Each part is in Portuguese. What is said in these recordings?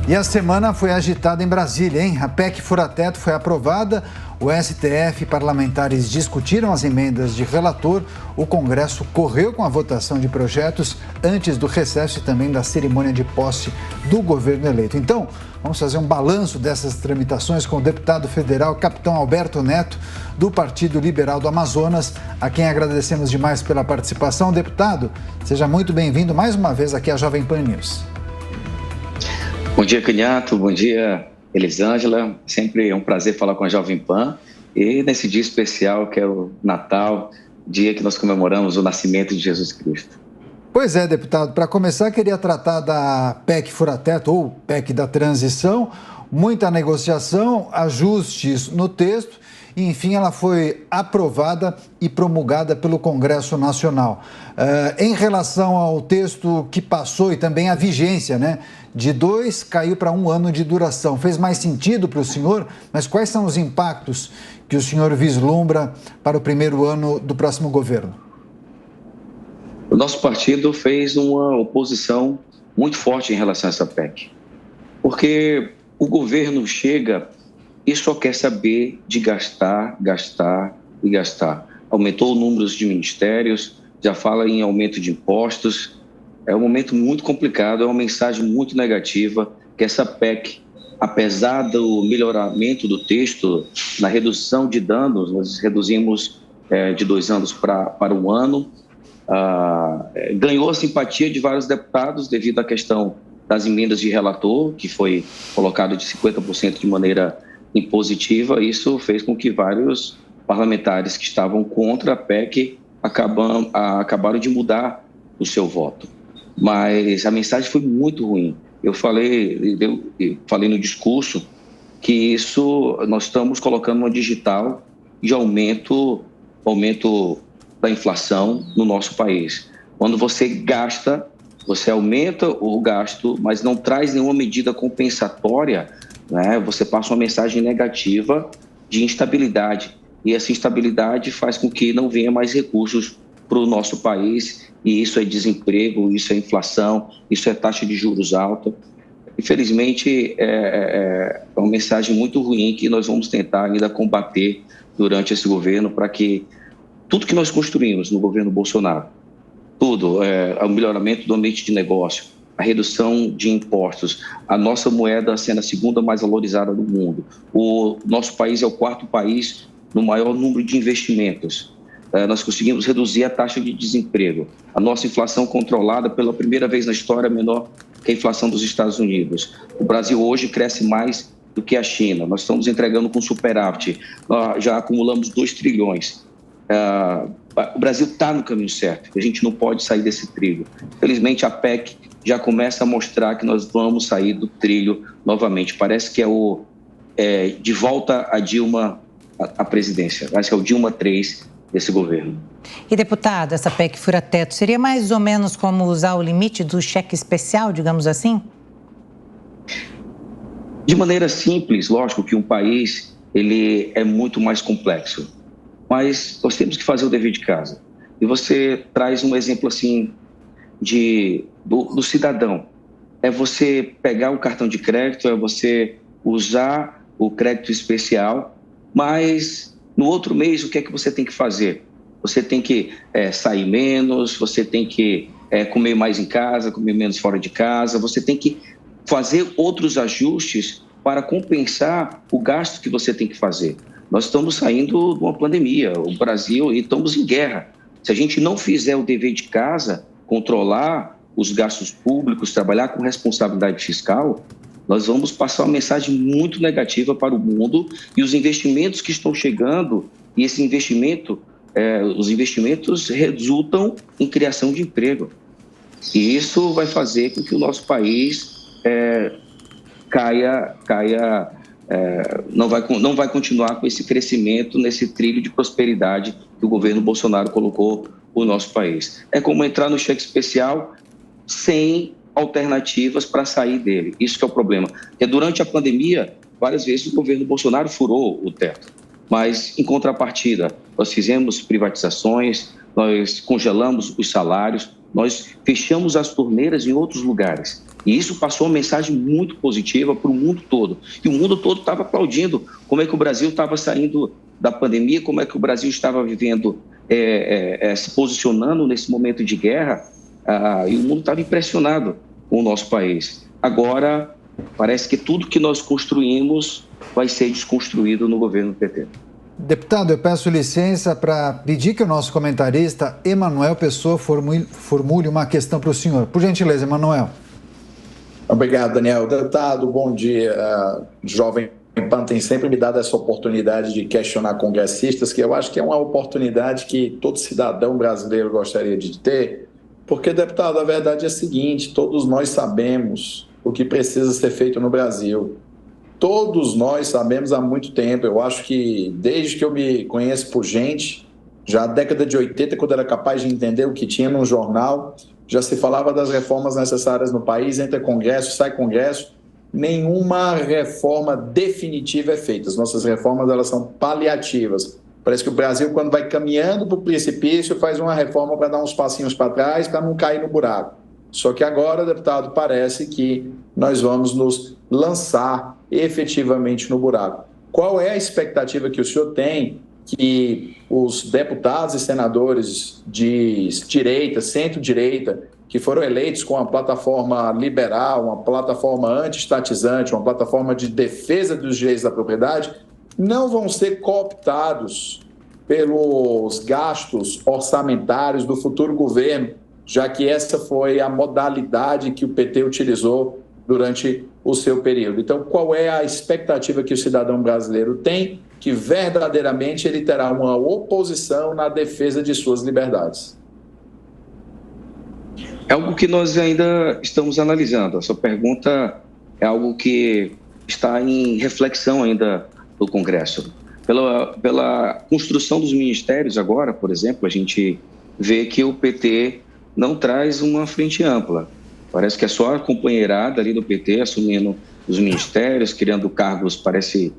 E a semana foi agitada em Brasília, hein? A PEC Fura-Teto foi aprovada, o STF e parlamentares discutiram as emendas de relator, o Congresso correu com a votação de projetos antes do recesso e também da cerimônia de posse do governo eleito. Então, vamos fazer um balanço dessas tramitações com o deputado federal Capitão Alberto Neto, do Partido Liberal do Amazonas, a quem agradecemos demais pela participação. Deputado, seja muito bem-vindo mais uma vez aqui à Jovem Pan News. Bom dia, Canhato. Bom dia, Elisângela. Sempre é um prazer falar com a Jovem Pan. E nesse dia especial, que é o Natal, dia que nós comemoramos o nascimento de Jesus Cristo. Pois é, deputado. Para começar, queria tratar da PEC Fura-Teto, ou PEC da transição. Muita negociação, ajustes no texto. E, enfim, ela foi aprovada e promulgada pelo Congresso Nacional. Em relação ao texto que passou e também a vigência, né? De 2 caiu para 1 ano de duração. Fez mais sentido para o senhor, mas quais são os impactos que o senhor vislumbra para o primeiro ano do próximo governo? O nosso partido fez uma oposição muito forte em relação a essa PEC, porque o governo chega e só quer saber de gastar, gastar e gastar. Aumentou o número de ministérios, já fala em aumento de impostos. É um momento muito complicado, é uma mensagem muito negativa que essa PEC, apesar do melhoramento do texto, na redução de danos, nós reduzimos de 2 anos para 1 ano, ganhou a simpatia de vários deputados devido à questão das emendas de relator, que foi colocado de 50% de maneira impositiva. Isso fez com que vários parlamentares que estavam contra a PEC acabaram de mudar o seu voto. Mas a mensagem foi muito ruim. Eu falei no discurso que isso nós estamos colocando uma digital de aumento da inflação no nosso país. Quando você gasta, você aumenta o gasto, mas não traz nenhuma medida compensatória, né? Você passa uma mensagem negativa de instabilidade. E essa instabilidade faz com que não venha mais recursos para o nosso país, e isso é desemprego, isso é inflação, isso é taxa de juros alta. Infelizmente, é uma mensagem muito ruim que nós vamos tentar ainda combater durante esse governo, para que tudo que nós construímos no governo Bolsonaro, tudo, o melhoramento do ambiente de negócio, a redução de impostos, a nossa moeda sendo a 2ª mais valorizada do mundo, o nosso país é o 4º país no maior número de investimentos. Nós conseguimos reduzir a taxa de desemprego. A nossa inflação controlada pela primeira vez na história menor que a inflação dos Estados Unidos. O Brasil hoje cresce mais do que a China. Nós estamos entregando com superávit. Nós já acumulamos 2 trilhões. O Brasil está no caminho certo. A gente não pode sair desse trilho. Felizmente, a PEC já começa a mostrar que nós vamos sair do trilho novamente. Parece que de volta a Dilma à presidência. Parece que é o Dilma 3 desse governo. E, deputado, essa PEC Fura-Teto seria mais ou menos como usar o limite do cheque especial, digamos assim? De maneira simples, lógico que um país ele é muito mais complexo, mas nós temos que fazer o dever de casa. E você traz um exemplo assim do cidadão. É você pegar o cartão de crédito, é você usar o crédito especial, mas no outro mês, o que é que você tem que fazer? Você tem que sair menos, você tem que comer mais em casa, comer menos fora de casa, você tem que fazer outros ajustes para compensar o gasto que você tem que fazer. Nós estamos saindo de uma pandemia, o Brasil, e estamos em guerra. Se a gente não fizer o dever de casa, controlar os gastos públicos, trabalhar com responsabilidade fiscal, nós vamos passar uma mensagem muito negativa para o mundo, e os investimentos que estão chegando, e os investimentos resultam em criação de emprego. E isso vai fazer com que o nosso país não vai continuar com esse crescimento, nesse trilho de prosperidade que o governo Bolsonaro colocou o nosso país. É como entrar no cheque especial sem alternativas para sair dele. Isso que é o problema. Porque durante a pandemia, várias vezes o governo Bolsonaro furou o teto. Mas, em contrapartida, nós fizemos privatizações, nós congelamos os salários, nós fechamos as torneiras em outros lugares. E isso passou uma mensagem muito positiva para o mundo todo. E o mundo todo estava aplaudindo como é que o Brasil estava saindo da pandemia, como é que o Brasil estava vivendo, se posicionando nesse momento de guerra. E o mundo estava impressionado com o nosso país. Agora, parece que tudo que nós construímos vai ser desconstruído no governo PT. Deputado, eu peço licença para pedir que o nosso comentarista, Emanuel Pessoa, formule uma questão para o senhor. Por gentileza, Emanuel. Obrigado, Daniel. Deputado, bom dia. Jovem Pan tem sempre me dado essa oportunidade de questionar congressistas, que eu acho que é uma oportunidade que todo cidadão brasileiro gostaria de ter, porque, deputado, a verdade é a seguinte: todos nós sabemos o que precisa ser feito no Brasil. Todos nós sabemos há muito tempo. Eu acho que desde que eu me conheço por gente, já na década de 80, quando era capaz de entender o que tinha num jornal, já se falava das reformas necessárias no país, entra Congresso, sai Congresso, nenhuma reforma definitiva é feita. As nossas reformas, elas são paliativas. Parece que o Brasil, quando vai caminhando para o precipício, faz uma reforma para dar uns passinhos para trás, para não cair no buraco. Só que agora, deputado, parece que nós vamos nos lançar efetivamente no buraco. Qual é a expectativa que o senhor tem que os deputados e senadores de direita, centro-direita, que foram eleitos com uma plataforma liberal, uma plataforma anti-estatizante, uma plataforma de defesa dos direitos da propriedade, não vão ser cooptados pelos gastos orçamentários do futuro governo, já que essa foi a modalidade que o PT utilizou durante o seu período. Então, qual é a expectativa que o cidadão brasileiro tem que verdadeiramente ele terá uma oposição na defesa de suas liberdades? É algo que nós ainda estamos analisando. A sua pergunta é algo que está em reflexão ainda no Congresso. Pela construção dos ministérios agora, por exemplo, a gente vê que o PT não traz uma frente ampla. Parece que é só a companheirada ali do PT assumindo os ministérios, criando cargos, parece,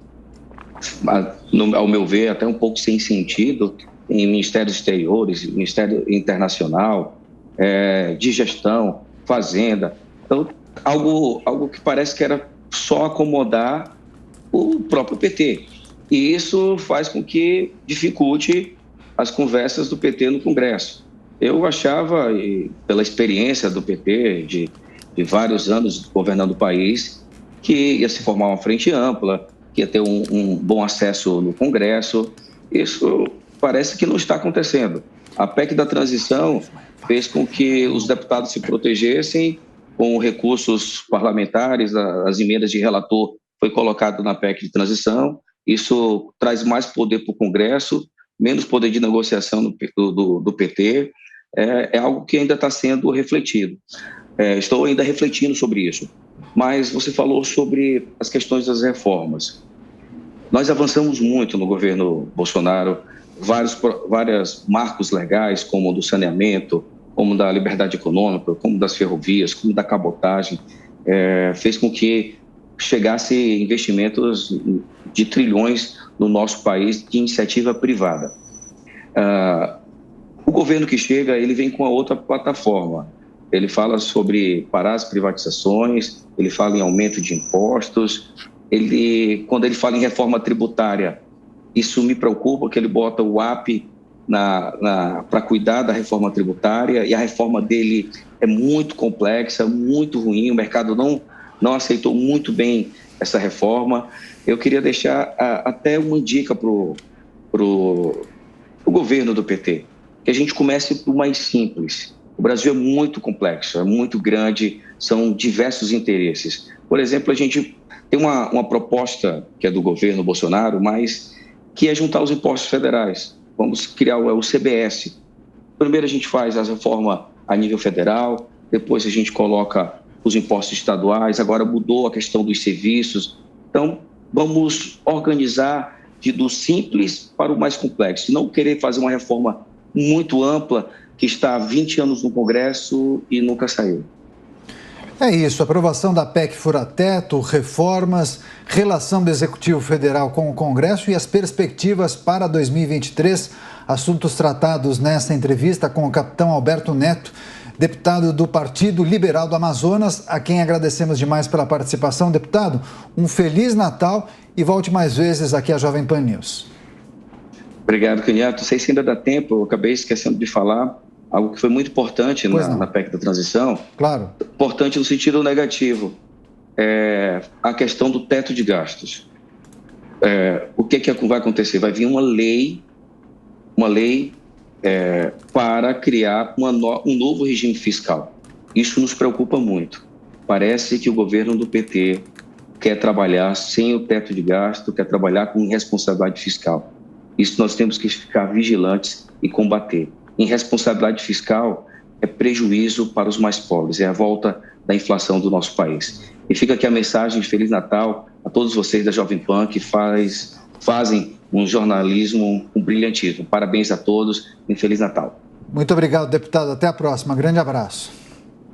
ao meu ver, até um pouco sem sentido, em ministérios exteriores, ministério internacional, de gestão, fazenda. Então, algo que parece que era só acomodar o próprio PT. E isso faz com que dificulte as conversas do PT no Congresso. Eu achava, pela experiência do PT, de vários anos governando o país, que ia se formar uma frente ampla, que ia ter um bom acesso no Congresso. Isso parece que não está acontecendo. A PEC da transição fez com que os deputados se protegessem com recursos parlamentares, as emendas de relator foi colocado na PEC de transição. Isso traz mais poder para o Congresso, menos poder de negociação do PT. É algo que ainda está sendo refletido. Estou ainda refletindo sobre isso. Mas você falou sobre as questões das reformas. Nós avançamos muito no governo Bolsonaro, vários marcos legais, como o do saneamento, como da liberdade econômica, como das ferrovias, como da cabotagem, fez com que chegasse investimentos de trilhões no nosso país de iniciativa privada. O governo que chega, ele vem com a outra plataforma. Ele fala sobre parar as privatizações, ele fala em aumento de impostos. Quando ele fala em reforma tributária, isso me preocupa, que ele bota o AP para cuidar da reforma tributária, e a reforma dele é muito complexa, muito ruim, o mercado não aceitou muito bem essa reforma. Eu queria deixar até uma dica para o governo do PT, que a gente comece por mais simples. O Brasil é muito complexo, é muito grande, são diversos interesses. Por exemplo, a gente tem uma proposta que é do governo Bolsonaro, mas que é juntar os impostos federais. Vamos criar o CBS. Primeiro a gente faz a reforma a nível federal, depois a gente coloca os impostos estaduais, agora mudou a questão dos serviços. Então, vamos organizar do simples para o mais complexo, não querer fazer uma reforma muito ampla que está há 20 anos no Congresso e nunca saiu. É isso, aprovação da PEC Fura-Teto, reformas, relação do Executivo Federal com o Congresso e as perspectivas para 2023. Assuntos tratados nesta entrevista com o capitão Alberto Neto, deputado do Partido Liberal do Amazonas, a quem agradecemos demais pela participação. Deputado, um Feliz Natal e volte mais vezes aqui à Jovem Pan News. Obrigado, Candidato. Não sei se ainda dá tempo, eu acabei esquecendo de falar algo que foi muito importante na PEC da transição. Claro. Importante no sentido negativo, a questão do teto de gastos. O que vai acontecer? Vai vir uma lei para criar um novo regime fiscal. Isso nos preocupa muito. Parece que o governo do PT quer trabalhar sem o teto de gasto, quer trabalhar com irresponsabilidade fiscal. Isso nós temos que ficar vigilantes e combater. Irresponsabilidade fiscal é prejuízo para os mais pobres, é a volta da inflação do nosso país. E fica aqui a mensagem de Feliz Natal a todos vocês da Jovem Pan que fazem um jornalismo com brilhantismo. Parabéns a todos e um Feliz Natal. Muito obrigado, deputado. Até a próxima. Grande abraço.